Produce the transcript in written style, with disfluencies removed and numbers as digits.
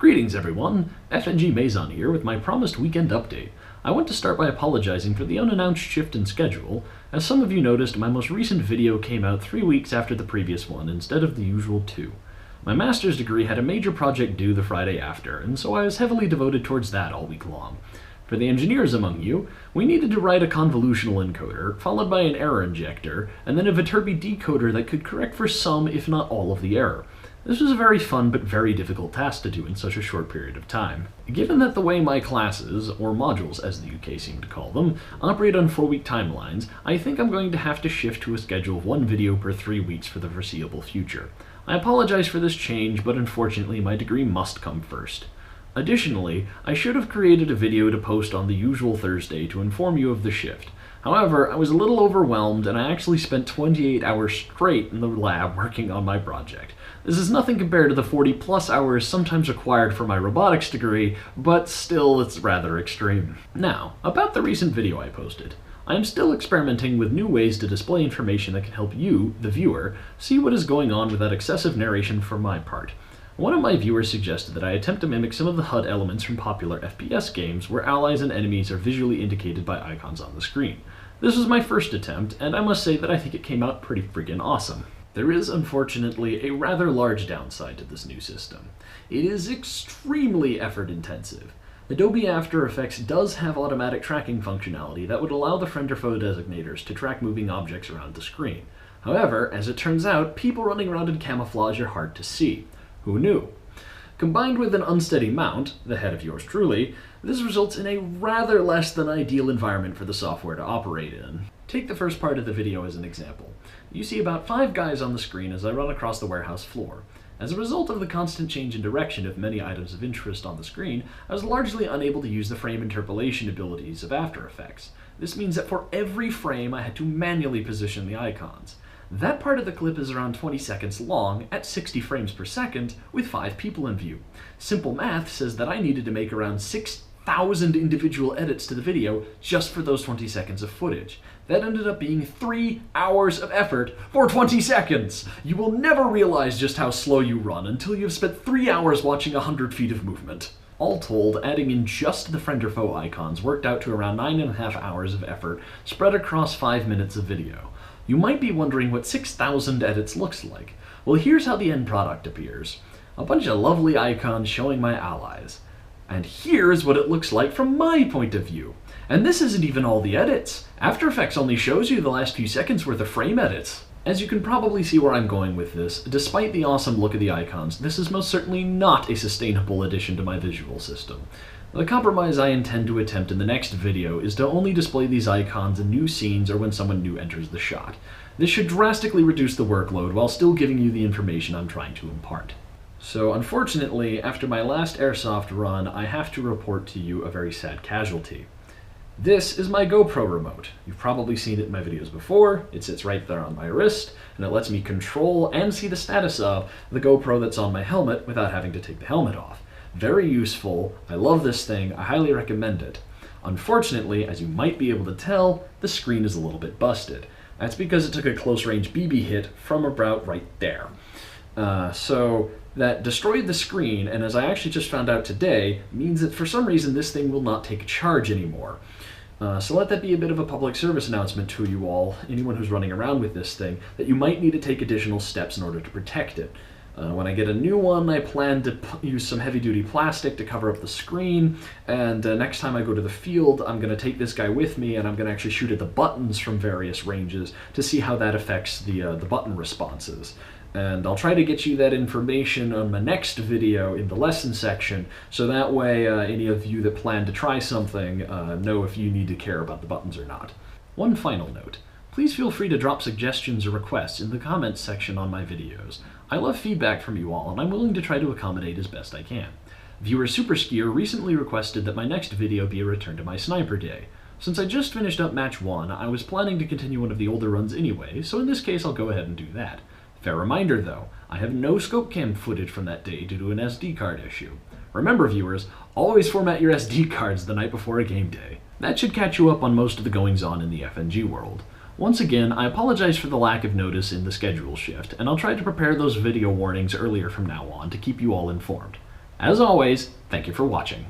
Greetings everyone, FNG Maison here with my promised weekend update. I want to start by apologizing for the unannounced shift in schedule. As some of you noticed, my most recent video came out 3 weeks after the previous one instead of the usual 2. My master's degree had a major project due the Friday after, and so I was heavily devoted towards that all week long. For the engineers among you, we needed to write a convolutional encoder, followed by an error injector, and then a Viterbi decoder that could correct for some, if not all, of the error. This was a very fun but very difficult task to do in such a short period of time. Given that the way my classes, or modules as the UK seem to call them, operate on 4-week timelines, I think I'm going to have to shift to a schedule of 1 video per 3 weeks for the foreseeable future. I apologize for this change, but unfortunately my degree must come first. Additionally, I should have created a video to post on the usual Thursday to inform you of the shift. However, I was a little overwhelmed and I actually spent 28 hours straight in the lab working on my project. This is nothing compared to the 40+ hours sometimes required for my robotics degree, but still it's rather extreme. Now, about the recent video I posted. I am still experimenting with new ways to display information that can help you, the viewer, see what is going on without excessive narration for my part. One of my viewers suggested that I attempt to mimic some of the HUD elements from popular FPS games where allies and enemies are visually indicated by icons on the screen. This was my first attempt, and I must say that I think it came out pretty friggin' awesome. There is, unfortunately, a rather large downside to this new system. It is extremely effort-intensive. Adobe After Effects does have automatic tracking functionality that would allow the friend or foe designators to track moving objects around the screen. However, as it turns out, people running around in camouflage are hard to see. Who knew? Combined with an unsteady mount, the head of yours truly, this results in a rather less than ideal environment for the software to operate in. Take the first part of the video as an example. You see about 5 guys on the screen as I run across the warehouse floor. As a result of the constant change in direction of many items of interest on the screen, I was largely unable to use the frame interpolation abilities of After Effects. This means that for every frame I had to manually position the icons. That part of the clip is around 20 seconds long at 60 frames per second with 5 people in view. Simple math says that I needed to make around 6,000 individual edits to the video just for those 20 seconds of footage. That ended up being 3 hours of effort for 20 seconds! You will never realize just how slow you run until you've spent 3 hours watching 100 feet of movement. All told, adding in just the friend or foe icons worked out to around 9.5 hours of effort spread across 5 minutes of video. You might be wondering what 6,000 edits looks like. Well, here's how the end product appears. A bunch of lovely icons showing my allies. And here's what it looks like from my point of view. And this isn't even all the edits. After Effects only shows you the last few seconds worth of frame edits. As you can probably see where I'm going with this, despite the awesome look of the icons, this is most certainly not a sustainable addition to my visual system. The compromise I intend to attempt in the next video is to only display these icons in new scenes or when someone new enters the shot. This should drastically reduce the workload while still giving you the information I'm trying to impart. So unfortunately, after my last Airsoft run, I have to report to you a very sad casualty. This is my GoPro remote. You've probably seen it in my videos before. It sits right there on my wrist, and it lets me control and see the status of the GoPro that's on my helmet without having to take the helmet off. Very useful. I love this thing. I highly recommend it. Unfortunately, as you might be able to tell, the screen is a little bit busted. That's because it took a close-range BB hit from about right there. So that destroyed the screen, and as I actually just found out today, means that for some reason this thing will not take a charge anymore. So let that be a bit of a public service announcement to you all, anyone who's running around with this thing, that you might need to take additional steps in order to protect it. When I get a new one, I plan to use some heavy-duty plastic to cover up the screen, and next time I go to the field, I'm going to take this guy with me, and I'm going to actually shoot at the buttons from various ranges to see how that affects the button responses. And I'll try to get you that information on my next video in the lesson section, so that way any of you that plan to try something know if you need to care about the buttons or not. One final note. Please feel free to drop suggestions or requests in the comments section on my videos. I love feedback from you all, and I'm willing to try to accommodate as best I can. Viewer Superskier recently requested that my next video be a return to my sniper day. Since I just finished up match 1, I was planning to continue one of the older runs anyway, so in this case I'll go ahead and do that. Fair reminder though, I have no scope cam footage from that day due to an SD card issue. Remember viewers, always format your SD cards the night before a game day. That should catch you up on most of the goings on in the FNG world. Once again, I apologize for the lack of notice in the schedule shift, and I'll try to prepare those video warnings earlier from now on to keep you all informed. As always, thank you for watching.